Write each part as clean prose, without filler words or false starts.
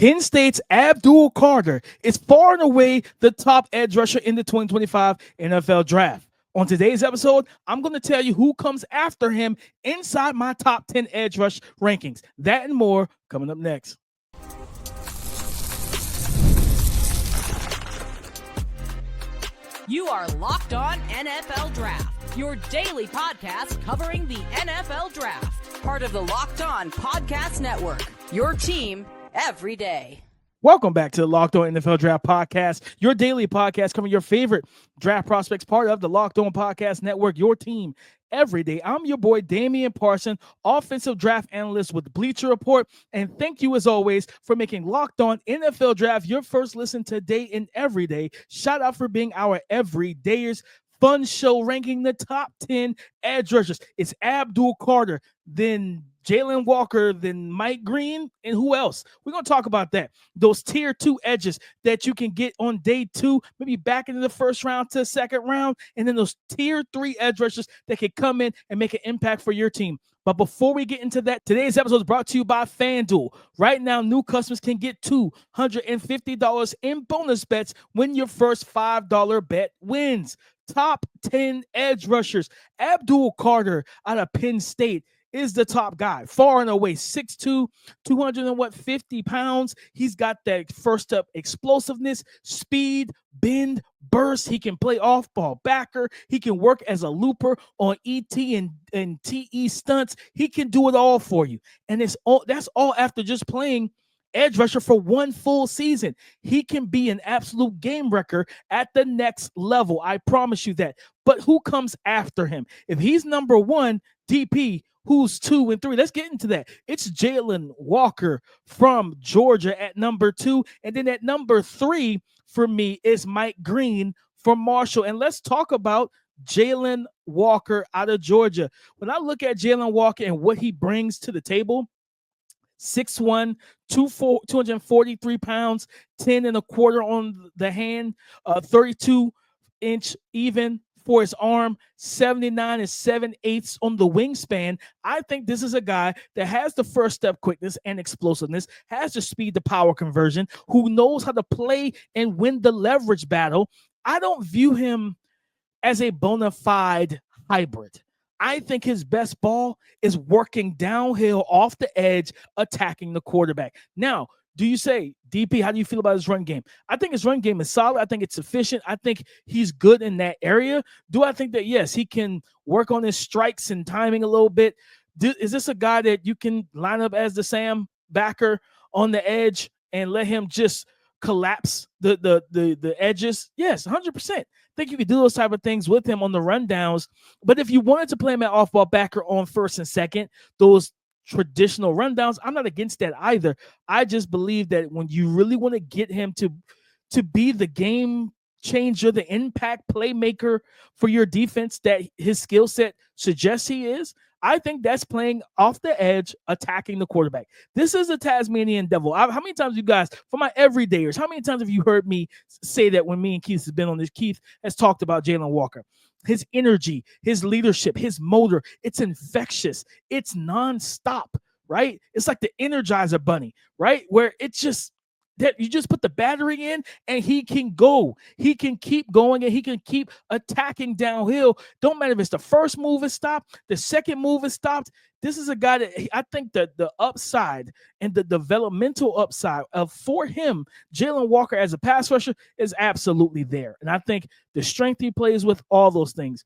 Penn State's Abdul Carter is far and away the top edge rusher in the 2025 NFL Draft. On today's episode, I'm going to tell you who comes after him inside my top 10 edge rush rankings. That and more coming up next. You are Locked On NFL Draft, your daily podcast covering the NFL Draft. Part of the Locked On Podcast Network, your team every day. Welcome back to the Locked On NFL Draft Podcast, your daily podcast covering your favorite draft prospects, part of the Locked On Podcast Network, your team every day. I'm your boy, Damian Parson, offensive draft analyst with Bleacher Report, and thank you, as always, for making Locked On NFL Draft your first listen today and every day. Shout out for being our everydayers. Fun show ranking the top 10 edge rushers. It's Abdul Carter, then Jalon Walker, then Mike Green, and who else? We're going to talk about that. Those tier 2 edges that you can get on day 2, maybe back into the first round to second round, and then those tier 3 edge rushers that can come in and make an impact for your team. But before we get into that, today's episode is brought to you by FanDuel. Right now, new customers can get $250 in bonus bets when your first $5 bet wins. Top 10 edge rushers. Abdul Carter out of Penn State is the top guy, far and away. 6'2", 250 pounds. He's got that first up explosiveness, speed, bend, burst. He can play off-ball backer. He can work as a looper on ET and TE stunts. He can do it all for you. And that's all after just playing edge rusher for one full season. He can be an absolute game wrecker at the next level. I promise you that. But who comes after him? If he's number 1, DP, who's 2 and 3? Let's get into that. It's Jalon Walker from Georgia at number 2. And then at number 3 for me is Mike Green from Marshall. And let's talk about Jalon Walker out of Georgia. When I look at Jalon Walker and what he brings to the table, 6'1", 243 pounds, 10 and a quarter on the hand, 32-inch even for his arm, 79 and 7/8 on the wingspan. I think this is a guy that has the first step quickness and explosiveness, has the speed to power conversion, who knows how to play and win the leverage battle. I don't view him as a bona fide hybrid. I think his best ball is working downhill off the edge, attacking the quarterback. Now, do you say, DP, how do you feel about his run game? I think his run game is solid. I think it's sufficient. I think he's good in that area. Do I think that, yes, he can work on his strikes and timing a little bit? Is this a guy that you can line up as the Sam backer on the edge and let him just collapse the edges? Yes, 100%. I think you could do those type of things with him on the rundowns. But if you wanted to play him at off-ball backer on first and second, those traditional rundowns, I'm not against that either. I just believe that when you really want to get him to be the game changer, the impact playmaker for your defense that his skill set suggests he is, I think that's playing off the edge, attacking the quarterback. This is a Tasmanian devil. How many times you guys, for my everydayers, how many times have you heard me say that when me and Keith has been on this? Keith has talked about Jalon Walker. His energy, his leadership, his motor, it's infectious. It's nonstop, right? It's like the Energizer Bunny, right? Where it's just that you just put the battery in and he can go. He can keep going and he can keep attacking downhill. Don't matter if it's the first move is stopped, the second move is stopped. This is a guy that I think that the upside and the developmental upside for him, Jalon Walker as a pass rusher, is absolutely there. And I think the strength he plays with, all those things.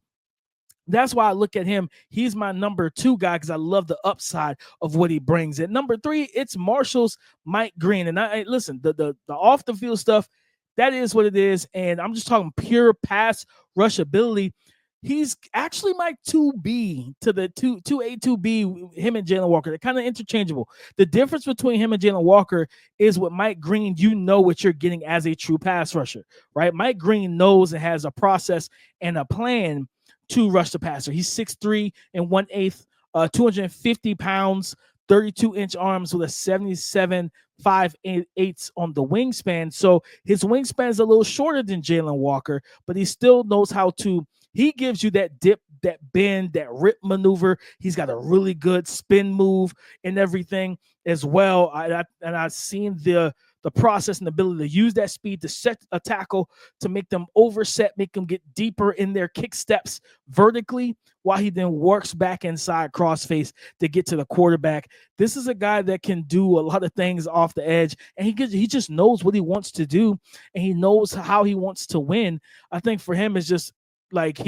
That's why I look at him. He's my number 2 guy because I love the upside of what he brings. At number 3, it's Marshall's Mike Green. And I listen, the off the field stuff, that is what it is. And I'm just talking pure pass rush ability. He's actually my 2B to the 2A, 2B, him and Jalon Walker. They're kind of interchangeable. The difference between him and Jalon Walker is with Mike Green, you know what you're getting as a true pass rusher, right? Mike Green knows and has a process and a plan to rush the passer. He's 6'3" and 1/8, 250 pounds, 32-inch arms with a 77 5/8 on the wingspan. So his wingspan is a little shorter than Jalon Walker, but he still knows how to. He gives you that dip, that bend, that rip maneuver. He's got a really good spin move and everything. as well. I've seen the process and ability to use that speed to set a tackle, to make them overset, make them get deeper in their kick steps vertically, while he then works back inside crossface to get to the quarterback. This is a guy that can do a lot of things off the edge, and he just knows what he wants to do, and he knows how he wants to win. I think for him is just like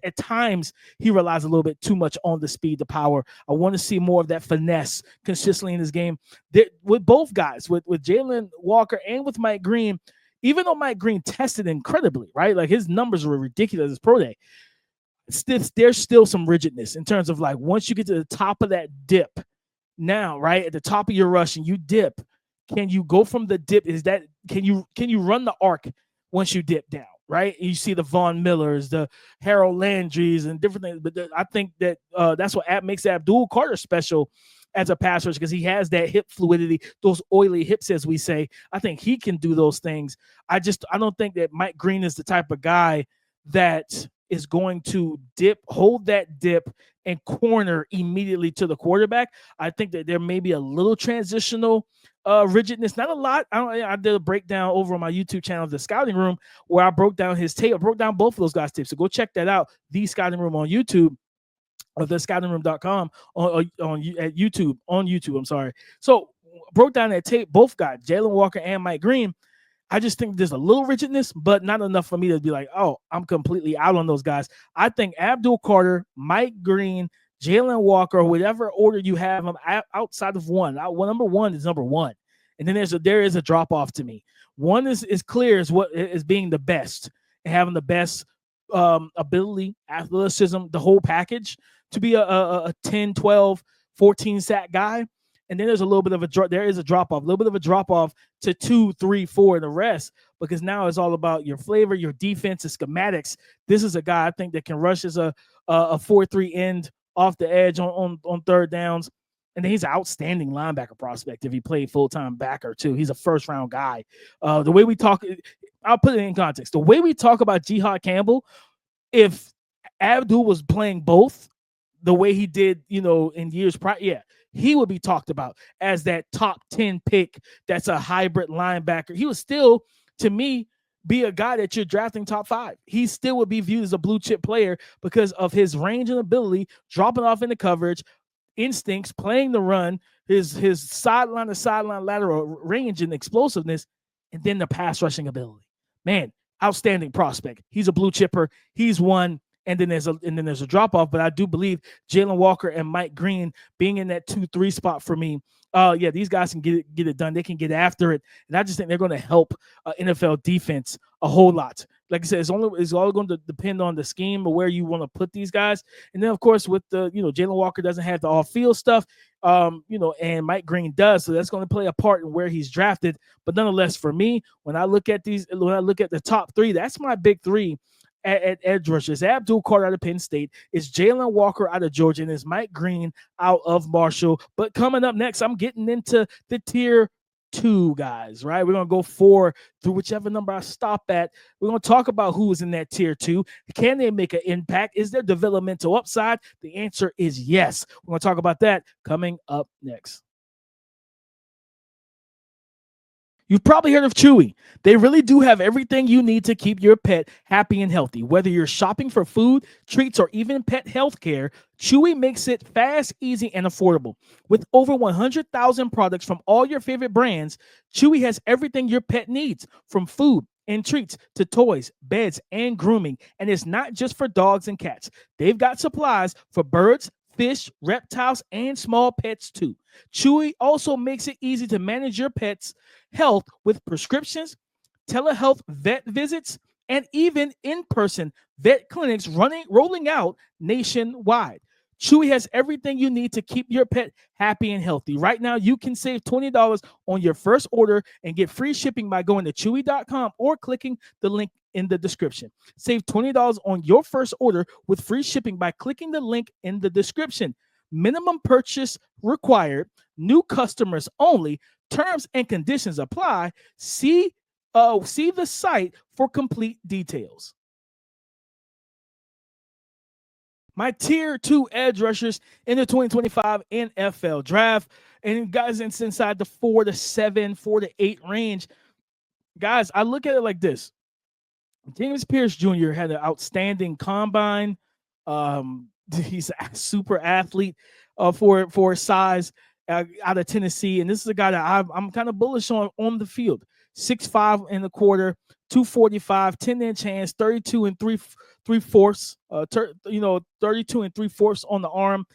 at times he relies a little bit too much on the speed, the power. I want to see more of that finesse consistently in his game. With both guys, with Jalon Walker and with Mike Green, even though Mike Green tested incredibly, right? Like his numbers were ridiculous as pro day. There's still some rigidness in terms of like once you get to the top of that dip, now, right at the top of your rush and you dip, can you go from the dip? Can you run the arc once you dip down? Right, you see the Von Millers, the Harold Landrys, and different things. But I think that that's what makes Abdul Carter special as a pass rusher, because he has that hip fluidity, those oily hips, as we say. I think he can do those things. I don't think that Mike Green is the type of guy that is going to hold that dip and corner immediately to the quarterback. I think that there may be a little transitional rigidness, not a lot. I did a breakdown over on my YouTube channel, The Scouting Room, where I broke down his tape. I broke down both of those guys' tapes. So go check that out, The Scouting Room on YouTube, or thescoutingroom.com at YouTube, on YouTube. I'm sorry. So broke down that tape, both guys, Jalon Walker and Mike Green. I just think there's a little rigidness, but not enough for me to be like, oh, I'm completely out on those guys. I think Abdul Carter, Mike Green, Jalon Walker, whatever order you have them outside of one. Number one is number one. And then there is a drop off to me. One is clear as what is being the best and having the best ability, athleticism, the whole package to be a 10, 12, 14 sack guy. And then there's a little bit of a drop off to 2, 3, 4, and the rest, because now it's all about your flavor, your defense, the schematics. This is a guy I think that can rush as a 4-3 end off the edge on third downs. And then he's an outstanding linebacker prospect if he played full-time backer too. He's a first-round guy. The way we talk, I'll put it in context. The way we talk about Jihad Campbell, if Abdul was playing both the way he did, in years prior, yeah, he would be talked about as that top 10 pick that's a hybrid linebacker. He would still, to me, be a guy that you're drafting top 5. He still would be viewed as a blue chip player because of his range and ability, dropping off into coverage, instincts, playing the run, his sideline to sideline lateral range and explosiveness, and then the pass rushing ability. Man, outstanding prospect. He's a blue chipper. He's one. And then there's a drop off, but I do believe Jalon Walker and Mike Green being in that 2-3 spot for me. Yeah, these guys can get it done. They can get after it, and I just think they're going to help NFL defense a whole lot. Like I said, it's all going to depend on the scheme or where you want to put these guys. And then of course with the Jalon Walker doesn't have the off field stuff, and Mike Green does, so that's going to play a part in where he's drafted. But nonetheless, for me, when I look at the top 3, that's my big 3. At edge rushers, Abdul Carter out of Penn State, is Jalon Walker out of Georgia, and is Mike Green out of Marshall. But coming up next, I'm getting into the tier 2 guys, right? We're going to go 4 through whichever number I stop at. We're going to talk about who is in that tier 2. Can they make an impact? Is there developmental upside? The answer is yes. We're going to talk about that coming up next. You've probably heard of Chewy. They really do have everything you need to keep your pet happy and healthy. Whether you're shopping for food, treats, or even pet health care, Chewy makes it fast, easy, and affordable. With over 100,000 products from all your favorite brands, Chewy has everything your pet needs, from food and treats to toys, beds, and grooming. And it's not just for dogs and cats. They've got supplies for birds, fish, reptiles, and small pets too. Chewy also makes it easy to manage your pet's health with prescriptions, telehealth vet visits, and even in-person vet clinics rolling out nationwide. Chewy has everything you need to keep your pet happy and healthy. Right now, you can save $20 on your first order and get free shipping by going to chewy.com or clicking the link in the description. Save $20 on your first order with free shipping by clicking the link in the description. Minimum purchase required. New customers only. Terms and conditions apply. See the site for complete details. my tier 2 edge rushers in the 2025 NFL draft. And guys, it's inside the 4 to 7, 4 to 8 range. Guys, I look at it like this. James Pearce Jr. had an outstanding combine. He's a super athlete for his size out of Tennessee. And this is a guy that I'm kind of bullish on the field. 6'5" in the quarter, 245, 10-inch hands, 32 and 3/4, 32 and 3/4 on the arm,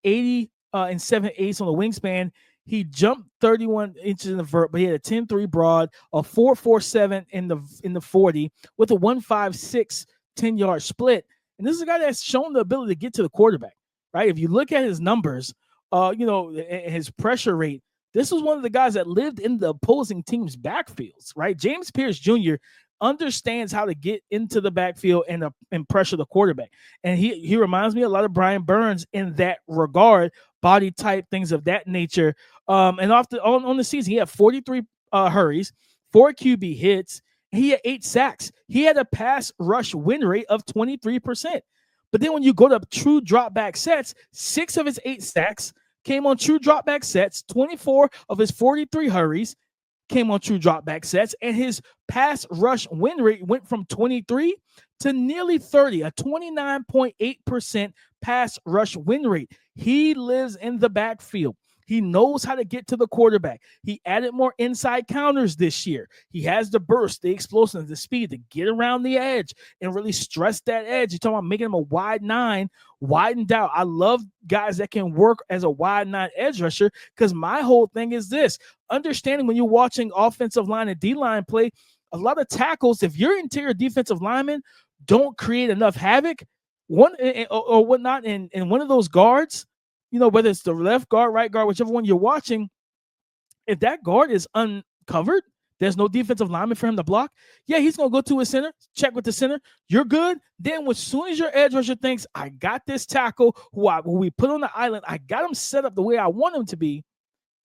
80 and 7/8 on the wingspan. He jumped 31 inches in the vert, but he had a 10-3 broad, a 4.47 in the 40 with a 1.56 10-yard split. And this is a guy that's shown the ability to get to the quarterback, right? If you look at his numbers, his pressure rate, this was one of the guys that lived in the opposing team's backfields, right? James Pearce Jr. understands how to get into the backfield and pressure the quarterback. And he reminds me a lot of Brian Burns in that regard, body type, things of that nature. And on the season, he had 43 hurries, 4 QB hits. He had 8 sacks. He had a pass rush win rate of 23%. But then when you go to true drop back sets, 6 of his 8 sacks came on true drop back sets. 24 of his 43 hurries came on true drop back sets, and his pass rush win rate went from 23 to nearly 30, a 29.8% pass rush win rate. He lives in the backfield. He knows how to get to the quarterback. He added more inside counters this year. He has the burst, the explosiveness, the speed to get around the edge and really stress that edge. You're talking about making him a wide 9, widened out. I love guys that can work as a wide 9 edge rusher, because my whole thing is this. Understanding when you're watching offensive line and D-line play, a lot of tackles, if your interior defensive linemen don't create enough havoc, or whatnot, in one of those guards, whether it's the left guard, right guard, whichever one you're watching, if that guard is uncovered, there's no defensive lineman for him to block. Yeah, he's going to go to his center, check with the center. You're good. Then as soon as your edge rusher thinks, I got this tackle who we put on the island, I got him set up the way I want him to be.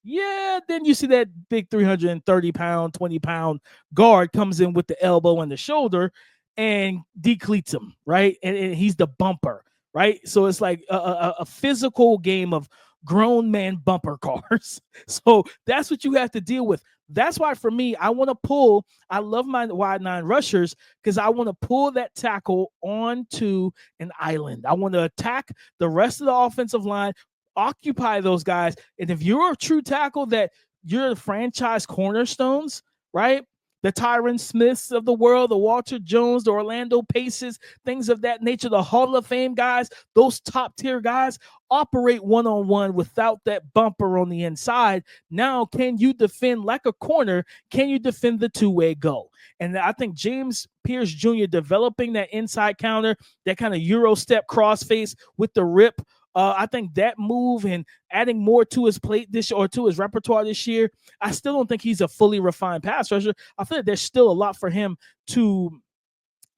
Yeah, then you see that big 330-pound, 20-pound guard comes in with the elbow and the shoulder and decleats him, right? And he's the bumper. Right. So it's like a physical game of grown man bumper cars. So that's what you have to deal with. That's why for me, I want to pull. I love my wide 9 rushers because I want to pull that tackle onto an island. I want to attack the rest of the offensive line, occupy those guys. And if you're a true tackle, that you're the franchise cornerstones, right? The Tyron Smiths of the world, the Walter Jones, the Orlando Paces, things of that nature, the Hall of Fame guys, those top tier guys operate one-on-one without that bumper on the inside. Now, can you defend like a corner? Can you defend the two-way go? And I think James Pearce Jr. developing that inside counter, that kind of Euro step crossface with the rip, I think that move and adding more to his plate this or to his repertoire this year, I still don't think he's a fully refined pass rusher. I feel like there's still a lot for him to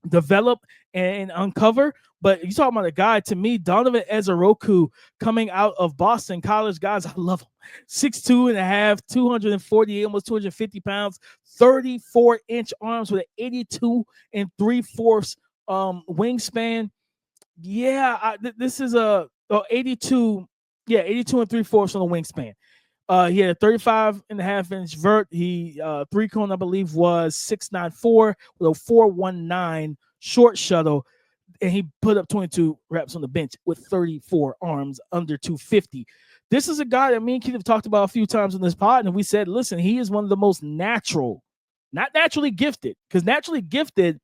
develop and uncover. But you talking about a guy, to me, Donovan Ezaroku, coming out of Boston College. Guys, I love him. 6'2.5", 248, almost 250 pounds, 34-inch arms with an 82 and 3/4 wingspan. Yeah, this is a 82. Yeah, 82 and 3/4 on the wingspan. He had a 35.5-inch vert. He 3-cone, I believe, was 6.94 with a 4.19 short shuttle, and he put up 22 reps on the bench with 34 arms under 250. This is a guy that me and Keith have talked about a few times in this pod, and we said, listen, he is one of the most natural, not naturally gifted, because naturally gifted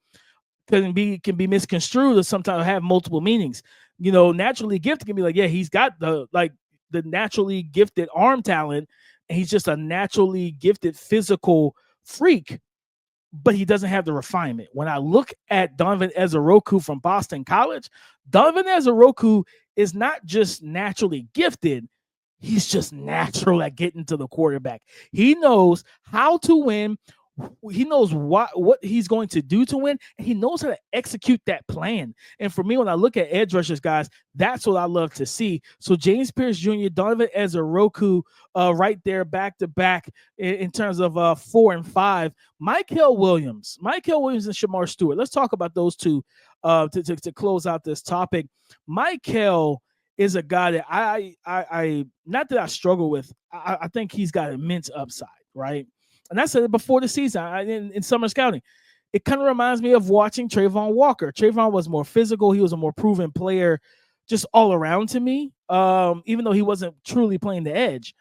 can be misconstrued or sometimes have multiple meanings. Naturally gifted can be like, yeah, he's got the naturally gifted arm talent, and he's just a naturally gifted physical freak, but he doesn't have the refinement. When I look at Donovan Ezaroku from Boston College, Donovan Ezaroku is not just naturally gifted, he's just natural at getting to the quarterback. He knows how to win. He knows what he's going to do to win, and he knows how to execute that plan. And for me, when I look at edge rushers, guys, that's what I love to see. So James Pearce Jr., Donovan Ezaroku, right there, back to back in terms of 4 and 5. Michael Williams and Shemar Stewart. Let's talk about those two to close out this topic. Michael is a guy that I not that I struggle with. I think he's got immense upside, right? And I said it before the season in summer scouting. It kind of reminds me of watching Jalon Walker. Jalon was more physical. He was a more proven player just all around to me, even though he wasn't truly playing the edge.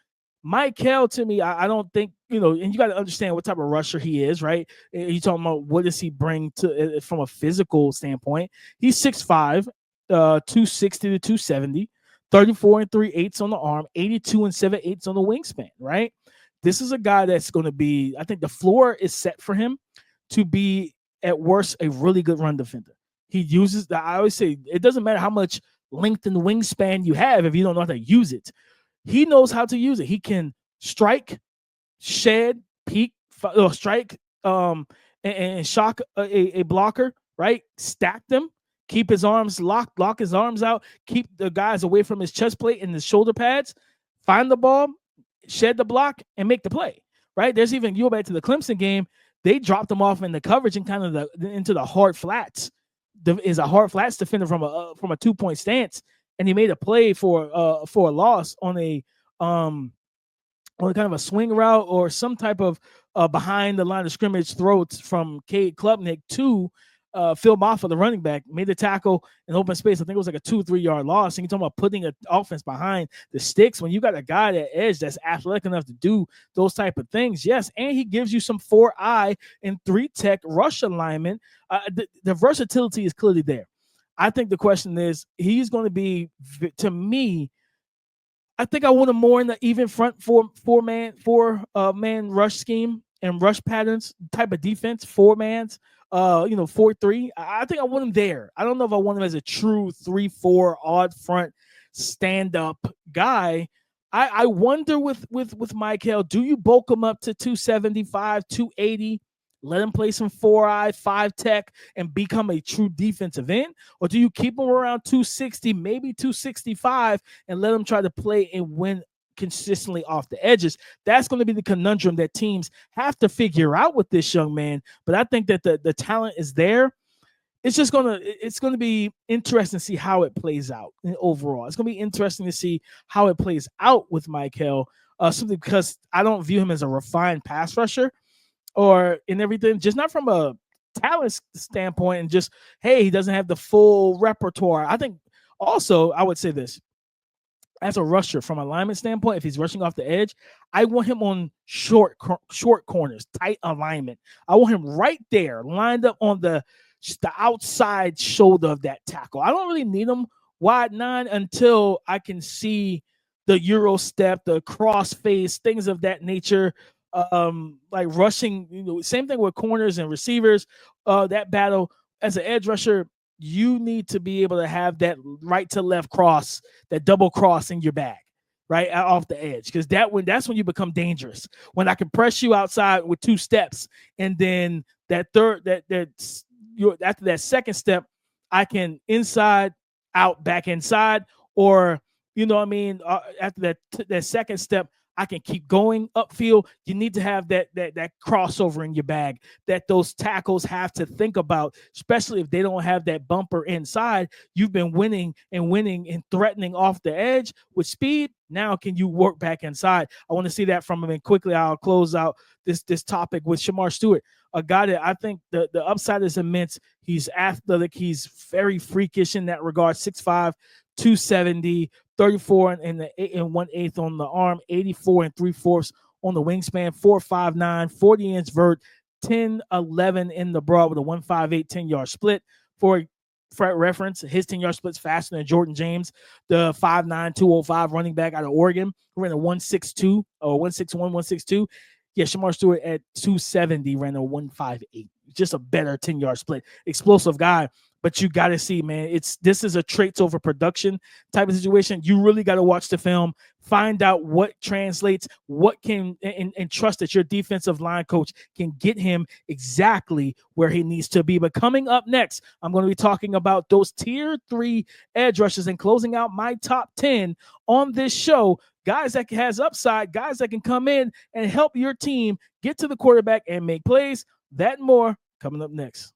Michael, to me, I don't think, and you got to understand what type of rusher he is, right? You talking about what does he bring to from a physical standpoint? He's 6'5", 260 to 270, 34 and 3/8 on the arm, 82 and 7/8 on the wingspan, right? This is a guy that's going to be, I think the floor is set for him to be, at worst, a really good run defender. He uses I always say, it doesn't matter how much length and wingspan you have if you don't know how to use it. He knows how to use it. He can strike, shed, peek, strike, and shock a blocker, right? Stack them, keep his arms locked, lock his arms out, keep the guys away from his chest plate and his shoulder pads, find the ball, shed the block, and make the play, right? There's even, you go back to the Clemson game, they dropped him off in the coverage and kind of into the hard flats. Is a hard flats defender from a 2-point stance, and he made a play for a loss on a kind of a swing route or some type of behind the line of scrimmage throw from Cade Klubnik to Phil Maffa, the running back, made the tackle in open space. I think it was like a 2-3 yard loss. And you're talking about putting an offense behind the sticks when you got a guy at edge that's athletic enough to do those type of things. Yes, and he gives you some 4-eye and 3-tech rush alignment. The versatility is clearly there. I think the question is, he's going to be, to me, I think I want him more in the even front four-man rush scheme and rush patterns type of defense, 4-mans. 4-3. I think I want him there. I don't know if I want him as a true 3-4 odd front stand-up guy. I wonder with Michael, do you bulk him up to 275, 280, let him play some 4-eye, 5-tech, and become a true defensive end? Or do you keep him around 260, maybe 265, and let him try to play and win consistently off the edges? That's going to be the conundrum that teams have to figure out with this young man. But I think that the talent is there. It's going to be interesting to see how it plays out overall. It's going to be interesting to see how it plays out with Michael, simply because I don't view him as a refined pass rusher or in everything, just not from a talent standpoint and just, hey, he doesn't have the full repertoire. I think also I would say this. As a rusher, from a lineman standpoint, if he's rushing off the edge, I want him on short corners, tight alignment. I want him right there, lined up on the outside shoulder of that tackle. I don't really need him wide 9 until I can see the Euro step, the cross face, things of that nature. Like rushing, same thing with corners and receivers. That battle as an edge rusher, you need to be able to have that right to left cross, that double cross in your bag, right off the edge, because that's when you become dangerous. When I can press you outside with 2 steps, and then that third, after that second step, I can inside out, back inside, or after that second step, I can keep going upfield. You need to have that crossover in your bag that those tackles have to think about, especially if they don't have that bumper inside. You've been winning and threatening off the edge with speed. Now can you work back inside? I want to see that from him. And quickly, I'll close out this topic with Shemar Stewart, a guy that I think the upside is immense. He's athletic. He's very freakish in that regard. 6'5", 270, 34 and 1/8 on the arm, 84 and 3/4 on the wingspan, 4.59, 40-inch vert, 10-11 in the broad with a 1.58 10-yard split. For reference, his 10-yard split's faster than Jordan James, the 5'9", 205 running back out of Oregon, who ran a 1.62 or 1.61, 1.62. Yeah, Shemar Stewart at 270 ran a 1.58. Just a better 10-yard split. Explosive guy. But you got to see, man, this is a traits over production type of situation. You really got to watch the film, find out what translates, what can, and trust that your defensive line coach can get him exactly where he needs to be. But coming up next, I'm going to be talking about those tier 3 edge rushers and closing out my top 10 on this show. Guys that has upside, guys that can come in and help your team get to the quarterback and make plays. That and more coming up next.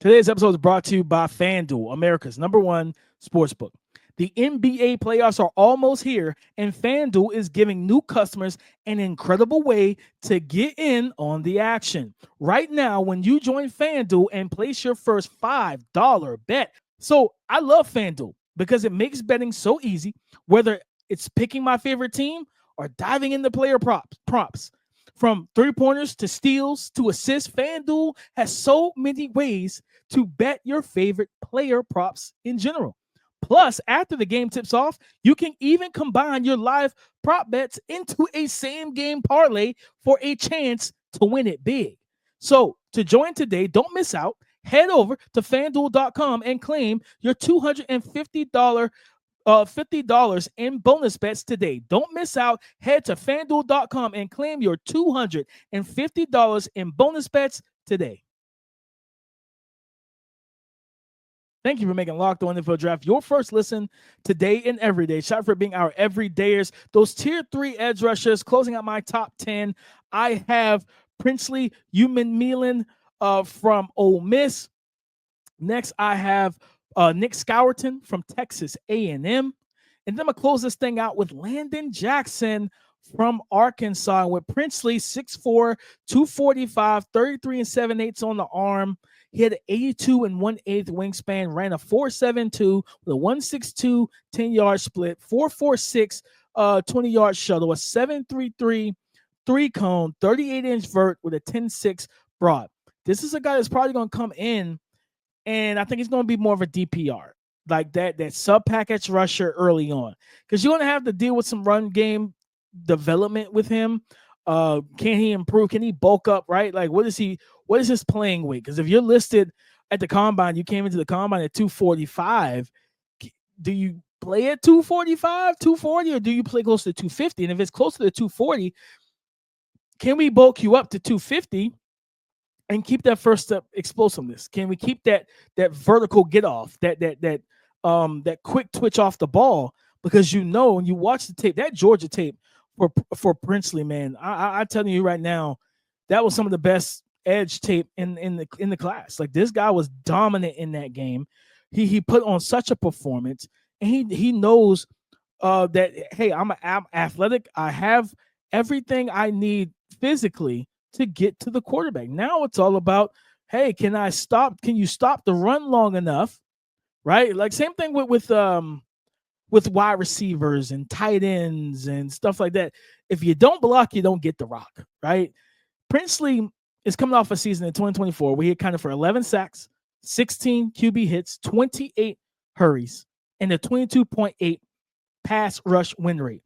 Today's episode is brought to you by FanDuel, America's #1 sportsbook. The NBA playoffs are almost here, and FanDuel is giving new customers an incredible way to get in on the action. Right now, when you join FanDuel and place your first $5 bet. So I love FanDuel because it makes betting so easy, whether it's picking my favorite team or diving into player props. From three-pointers to steals to assists, FanDuel has so many ways to bet your favorite player props in general. Plus, after the game tips off, you can even combine your live prop bets into a same-game parlay for a chance to win it big. So, to join today, don't miss out. Head over to FanDuel.com and claim your $250 $50 in bonus bets today. Don't miss out. Head to FanDuel.com and claim your $250 in bonus bets today. Thank you for making Locked On NFL Draft your first listen today and every day. Shout out for being our everydayers. Those tier 3 edge rushers. Closing out my top 10, I have Princely Human Melon from Ole Miss. Next, I have Nick Scourton from Texas A&M. And then I'm going to close this thing out with Landon Jackson from Arkansas. With Princely, 6'4", 245, 33 7/8 on the arm. He had an 82 1/8 wingspan, ran a 4.72 with a 1.62 10-yard split, 4.46 20-yard shuttle, a 7.33 3-cone, 38-inch vert with a 10.6 broad. This is a guy that's probably going to come in, and I think he's going to be more of a DPR, like that sub-package rusher early on. Because you're going to have to deal with some run game development with him. Can he improve? Can he bulk up, right? Like, what is his playing weight? Because if you're listed at the combine, you came into the combine at 245, do you play at 245, 240, or do you play close to 250? And if it's close to the 240, can we bulk you up to 250? And keep that first step explosiveness? Can we keep that vertical get off, that quick twitch off the ball? Because when you watch the tape, that Georgia tape for Princely, man, I'm telling you right now, that was some of the best edge tape in the class. Like, this guy was dominant in that game. He put on such a performance, and he knows that, hey, I'm athletic. I have everything I need physically to get to the quarterback. Now it's all about, hey, can you stop the run long enough, right? Like, same thing with wide receivers and tight ends and stuff like that. If you don't block, you don't get the rock, right? Princely is coming off a season in 2024 where he accounted for 11 sacks, 16 QB hits, 28 hurries, and a 22.8 pass rush win rate.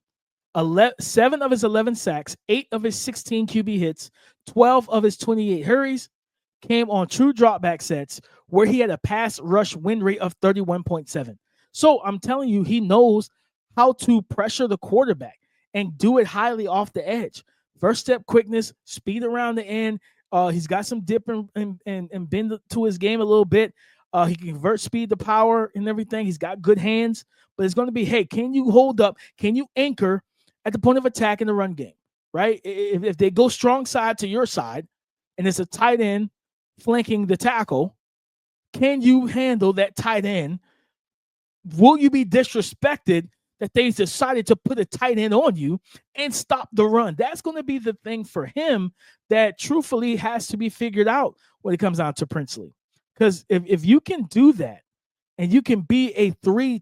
7 of his 11 sacks, 8 of his 16 QB hits, 12 of his 28 hurries came on true dropback sets where he had a pass rush win rate of 31.7. So I'm telling you, he knows how to pressure the quarterback and do it highly off the edge. First step quickness, speed around the end. He's got some dip and bend to his game a little bit. He can convert speed to power and everything. He's got good hands, but it's going to be, hey, can you hold up? Can you anchor at the point of attack in the run game, right? If they go strong side to your side and it's a tight end flanking the tackle, can you handle that tight end? Will you be disrespected that they decided to put a tight end on you and stop the run? That's going to be the thing for him that truthfully has to be figured out when it comes down to Princely. Because if you can do that, and you can be a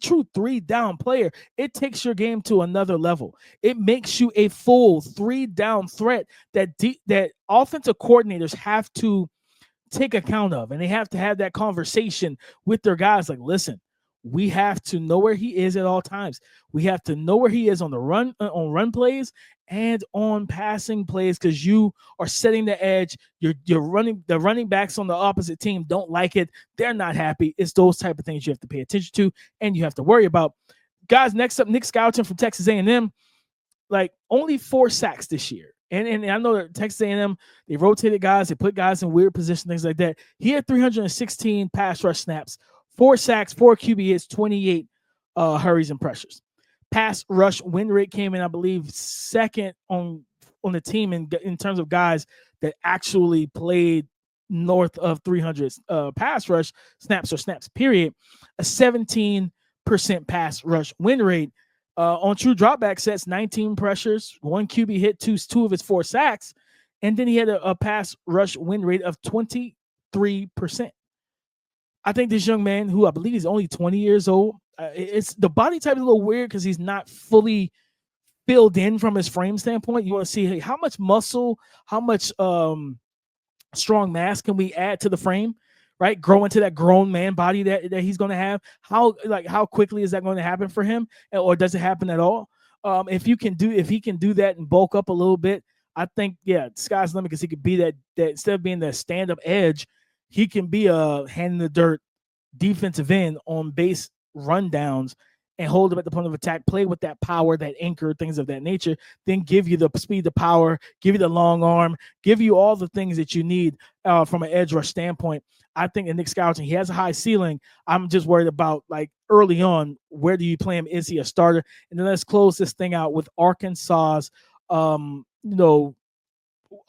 true three down player, it takes your game to another level. It makes you a full 3-down threat that offensive coordinators have to take account of, and they have to have that conversation with their guys. Like, listen, we have to know where he is at all times. We have to know where he is on the run plays and on passing plays, because you are setting the edge. You're running. The running backs on the opposite team don't like it. They're not happy. It's those type of things you have to pay attention to and you have to worry about. Guys, next up, Nick Scourton from Texas A&M. Like, only 4 sacks this year. And I know that Texas A&M, they rotated guys. They put guys in weird positions, things like that. He had 316 pass rush snaps, 4 sacks, 4 QB hits, 28 hurries and pressures. Pass rush win rate came in, I believe, second on the team in terms of guys that actually played north of 300 pass rush snaps, period. A 17% pass rush win rate. On true dropback sets, 19 pressures, 1 QB hit, two of his 4 sacks, and then he had a pass rush win rate of 23%. I think this young man, who I believe is only 20 years old, it's the body type is a little weird because he's not fully filled in from his frame standpoint. You want to see, hey, how much muscle, how much strong mass can we add to the frame, right? Grow into that grown man body that he's going to have. How quickly is that going to happen for him, or does it happen at all? If he can do that and bulk up a little bit, I think, yeah, sky's the limit, because he could be that instead of being the stand-up edge, he can be a hand in the dirt defensive end on base rundowns and hold him at the point of attack, play with that power, that anchor, things of that nature, then give you the speed, the power, give you the long arm, give you all the things that you need from an edge rush standpoint. I think in Nick Scourton, he has a high ceiling. I'm just worried about, like, early on, where do you play him? Is he a starter? And then let's close this thing out with Arkansas's,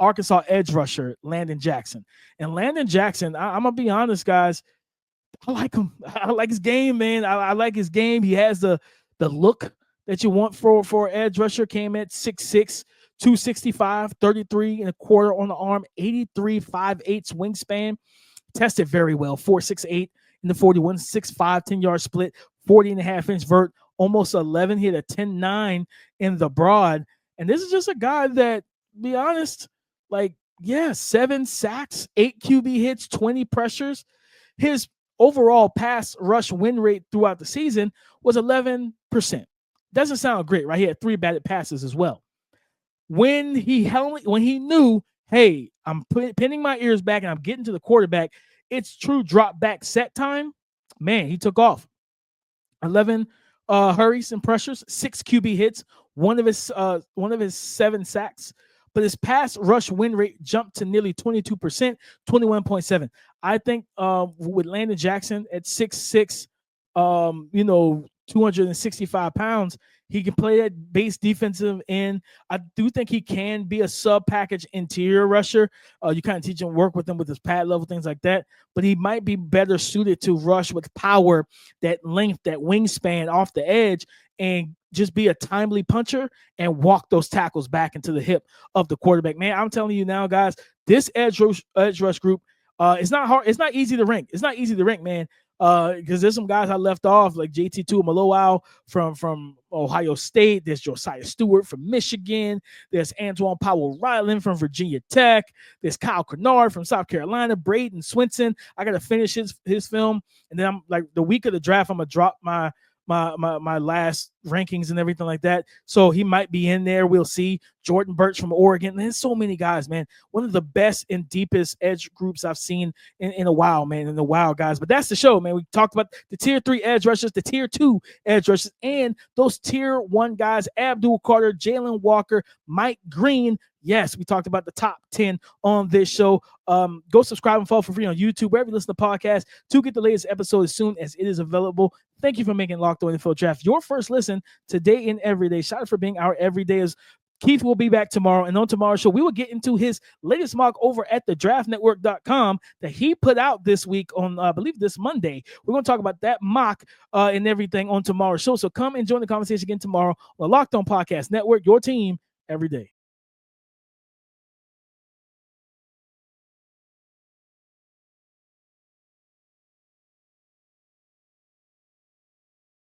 Arkansas edge rusher, Landon Jackson. And Landon Jackson, I'm going to be honest, guys, I like him. I like his game, man. I like his game. He has the look that you want for edge rusher. Came at 6'6", 265, 33 and a quarter on the arm, 83 5/8 wingspan. Tested very well, 4.68 in the 41, 6'5", 10-yard split, 40.5-inch vert, almost 11. He had a 10.9 in the broad. And this is just a guy that, be honest, 7 sacks, 8 QB hits, 20 pressures. His overall pass rush win rate throughout the season was 11%. Doesn't sound great, right? He had 3 batted passes as well. When he knew, hey, I'm pinning my ears back and I'm getting to the quarterback, it's true drop back set time, man, he took off. 11 hurries and pressures, 6 QB hits, one of his 7 sacks. But his pass rush win rate jumped to nearly 22%, 21.7. I think with Landon Jackson at 6'6", 265 pounds, he can play that base defensive end. I do think he can be a sub-package interior rusher. You kind of teach him, work with him with his pad level, things like that. But he might be better suited to rush with power, that length, that wingspan off the edge, and just be a timely puncher and walk those tackles back into the hip of the quarterback. Man, I'm telling you now, guys, this edge rush group, it's not hard. It's not easy to rank. It's not easy to rank, man. Because there's some guys I left off, like JT Tuimoloau from Ohio State. There's Josiah Stewart from Michigan. There's Antoine Powell-Ryland from Virginia Tech. There's Kyle Kennard from South Carolina. Braden Swinson. I got to finish his film. And then I'm like, the week of the draft, I'm going to drop my last rankings and everything like that. So he might be in there. We'll see. Jordan Birch from Oregon. There's so many guys, man. One of the best and deepest edge groups I've seen in a while, man. In a while, guys. But that's the show, man. We talked about the tier 3 edge rushers, the tier 2 edge rushers, and those tier 1 guys, Abdul Carter, Jalon Walker, Mike Green. Yes, we talked about the top 10 on this show. Go subscribe and follow for free on YouTube, wherever you listen to podcasts, to get the latest episode as soon as it is available. Thank you for making Locked On NFL Draft your first listen today and every day. Shout out for being our everydayers. Keith will be back tomorrow, and on tomorrow's show, we will get into his latest mock over at thedraftnetwork.com that he put out this week on, I believe, this Monday. We're going to talk about that mock and everything on tomorrow's show. So come and join the conversation again tomorrow on the Locked On Podcast Network, your team every day.